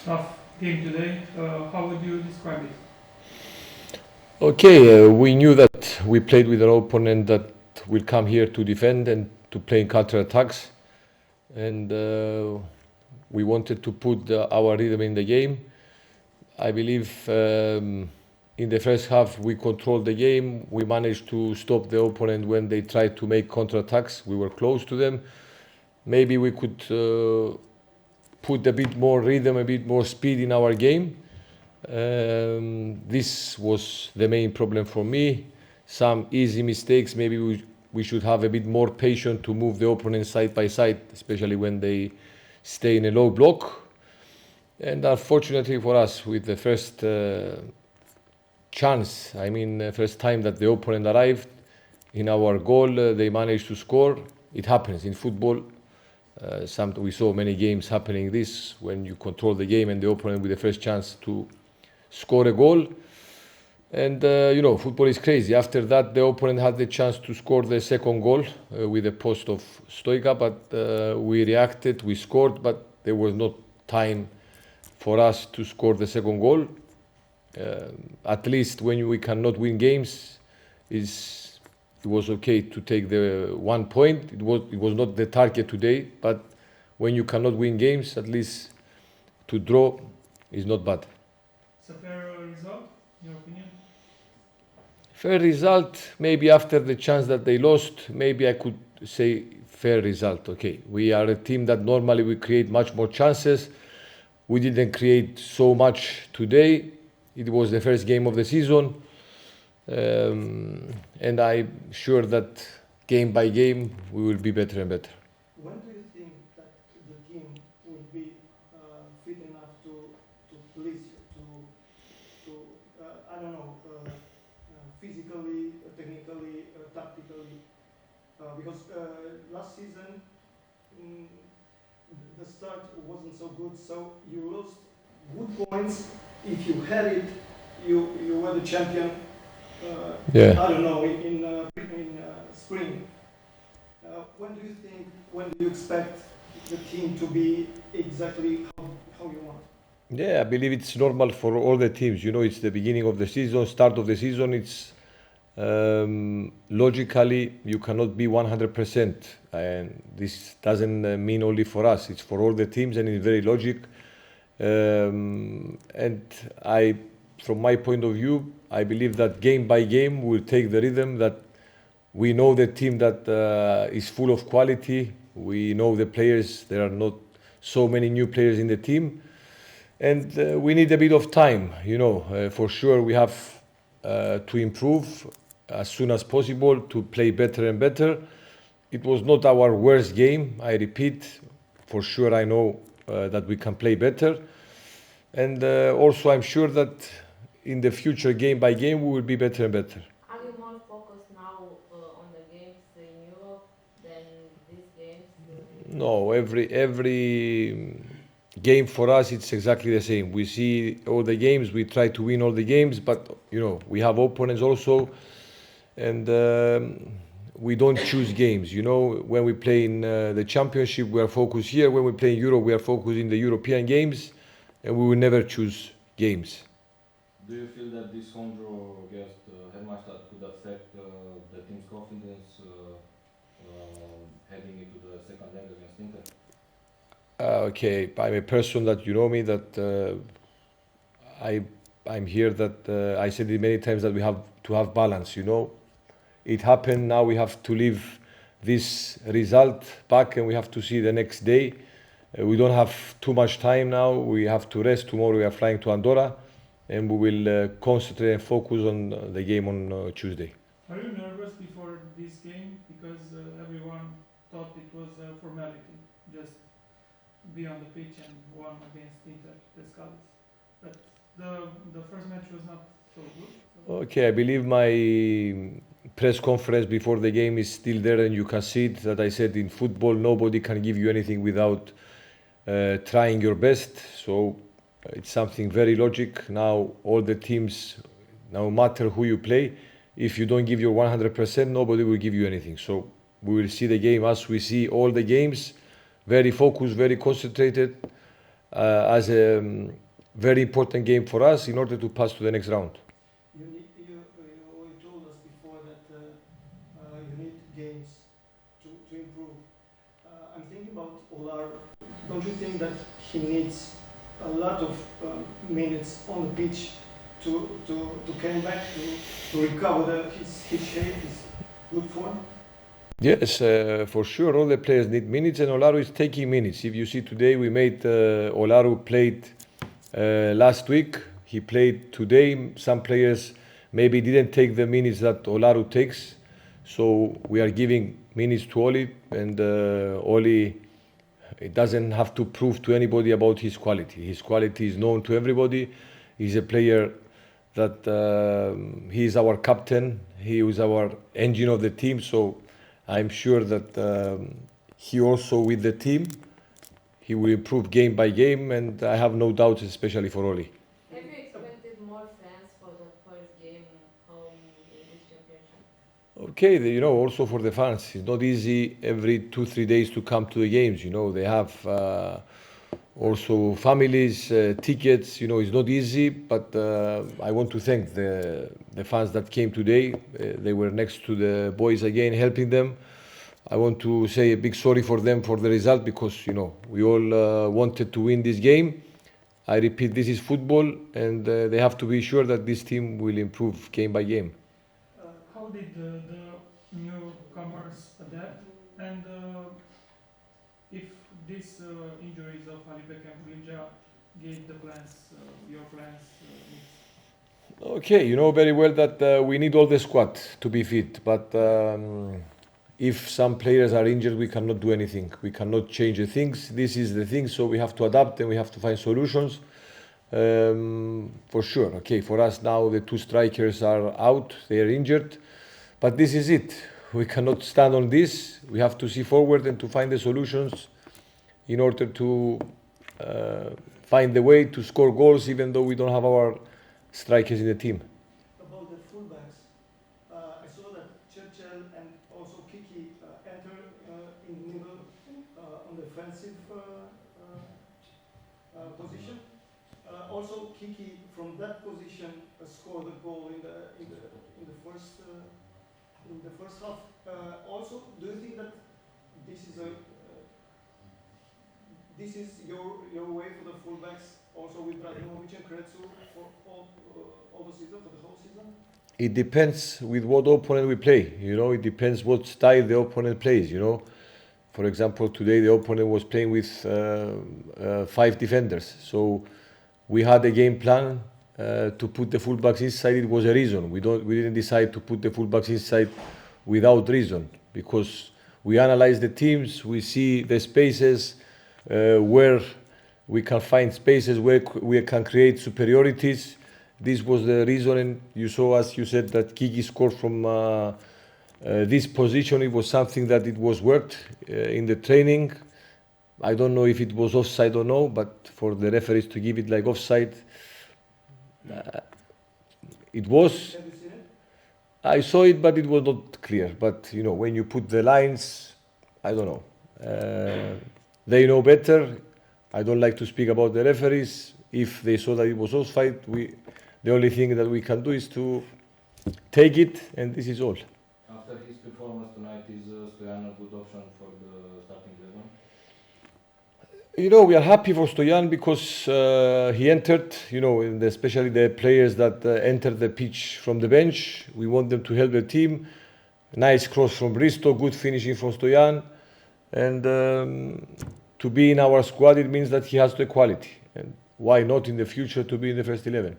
tough game today. How would you describe it? Okay, we knew that we played with an opponent that will come here to defend and to play in counter attacks, and we wanted to put our rhythm in the game. I believe in the first half we controlled the game. We managed to stop the opponent when they tried to make counter attacks. We were close to them. Maybe we could put a bit more rhythm, a bit more speed in our game. This was the main problem for me. Some easy mistakes. Maybe we should have a bit more patience to move the opponent side by side, especially when they stay in a low block. And unfortunately for us, with the first first time that the opponent arrived in our goal, they managed to score. It happens in football. We saw many games happening this when you control the game and the opponent with the first chance to score a goal. And football is crazy. After that, the opponent had the chance to score the second goal with a post of Stoica, but we reacted, we scored, but there was no time for us to score the second goal. At least when we cannot win games, it was okay to take the 1 point. It was not the target today, but when you cannot win games, at least to draw is not bad. It's a fair result, in your opinion? Fair result, maybe after the chance that they lost, maybe I could say fair result. Okay, we are a team that normally we create much more chances. We didn't create so much today. It was the first game of the season. And I'm sure that game by game we will be better and better. When do you think that the team will be fit enough to please you, I don't know, physically, technically, tactically? Because last season the start wasn't so good, so you lost good points. If you had it, you were the champion. I don't know, in spring. When do you expect the team to be exactly how you want? Yeah, I believe it's normal for all the teams. It's the beginning of the season, start of the season. It's logically you cannot be 100%, and this doesn't mean only for us. It's for all the teams, and it's very logic. And from my point of view, I believe that game by game we'll take the rhythm, that we know the team that is full of quality. We know the players. There are not so many new players in the team, and we need a bit of time. For sure we have to improve as soon as possible, to play better and better. It was not our worst game, I repeat. For sure I know that we can play better, and also I'm sure that in the future, game by game, we will be better and better. Are you more focused now on the games in Europe than these games? No, every game for us it's exactly the same. We see all the games, we try to win all the games, but we have opponents also, and we don't choose games. When we play in the championship, we are focused here. When we play in Europe, we are focused in the European games, and we will never choose games. Do you feel that this home draw against Hermannstadt could affect the team's confidence heading into the second leg against Inter? Okay, I'm a person that you know me, that I'm here, that I said it many times, that we have to have balance. It happened. Now we have to leave this result back and we have to see the next day. We don't have too much time now. We have to rest. Tomorrow we are flying to Andorra, and we will concentrate and focus on the game on Tuesday. Are you nervous before this game? Because everyone thought it was a formality, just be on the pitch and won against Inter, the Scullies. But the first match was not so good. So. Okay, I believe my press conference before the game is still there, and you can see it, that I said in football nobody can give you anything without trying your best. So it's something very logic. Now all the teams, no matter who you play, if you don't give your 100%, nobody will give you anything. So we will see the game as we see all the games, very focused, very concentrated. as a very important game for us in order to pass to the next round. You told us before that you need games to improve. I'm thinking about Olaru. Don't you think that he needs a lot of minutes on the pitch to come back, to recover his shape, his good form? Yes, for sure. All the players need minutes, and Olaru is taking minutes. If you see today, we made Olaru played last week. He played today. Some players maybe didn't take the minutes that Olaru takes, so we are giving minutes to Oli, and Oli, it doesn't have to prove to anybody about his quality. His quality is known to everybody. He's a player that he is our captain. He is our engine of the team. So I'm sure that he also with the team, he will improve game by game, and I have no doubts, especially for Oli. Have you expected more fans for the first game home in this championship? Okay, you know, also for the fans, it's not easy every 2-3 days to come to the games. You know, they have also families, tickets. You know, it's not easy. But I want to thank the fans that came today. They were next to the boys again, helping them. I want to say a big sorry for them for the result, because you know we all wanted to win this game. I repeat, this is football, and they have to be sure that this team will improve game by game. How did the newcomers adapt, and if these injuries of Alibek and Bulinja gave the plans, your plans? Okay, you know very well that we need all the squad to be fit, but if some players are injured, we cannot do anything. We cannot change the things. This is the thing, so we have to adapt and we have to find solutions. For sure, okay, for us now the two strikers are out, they are injured, but this is it. We cannot stand on this. We have to see forward and to find the solutions in order to find the way to score goals, even though we don't have our strikers in the team. About the fullbacks, I saw that Churchill and also Kiki enter in the middle on the defensive position. Also, Kiki from that position scored a goal in the first half. Also, do you think that this is your way for the fullbacks? Also with Radimovic and Kretsu for all the season, for the whole season? It depends with what opponent we play. You know, it depends what style the opponent plays. You know, for example, today the opponent was playing with 5 defenders. So we had a game plan to put the fullbacks inside. It was a reason. We didn't decide to put the fullbacks inside without reason, because we analyze the teams, we see the spaces where we can find spaces where we can create superiorities. This was the reason, and you saw, as you said, that Kiki scored from this position. It was something that it was worked in the training. I don't know if it was offside or no, but for the referees to give it like offside, it was. Have you seen it? I saw it, but it was not clear. But you know, when you put the lines, I don't know. They know better. I don't like to speak about the referees. If they saw that it was offside, the only thing that we can do is to take it, and this is all. After his performance tonight, is Stoyan a good option for the starting 11? You know, we are happy for Stoyan because he entered, you know, and especially the players that entered the pitch from the bench. We want them to help the team. Nice cross from Bristo, good finishing from Stoyan. And to be in our squad, it means that he has the quality. And why not in the future to be in the first 11?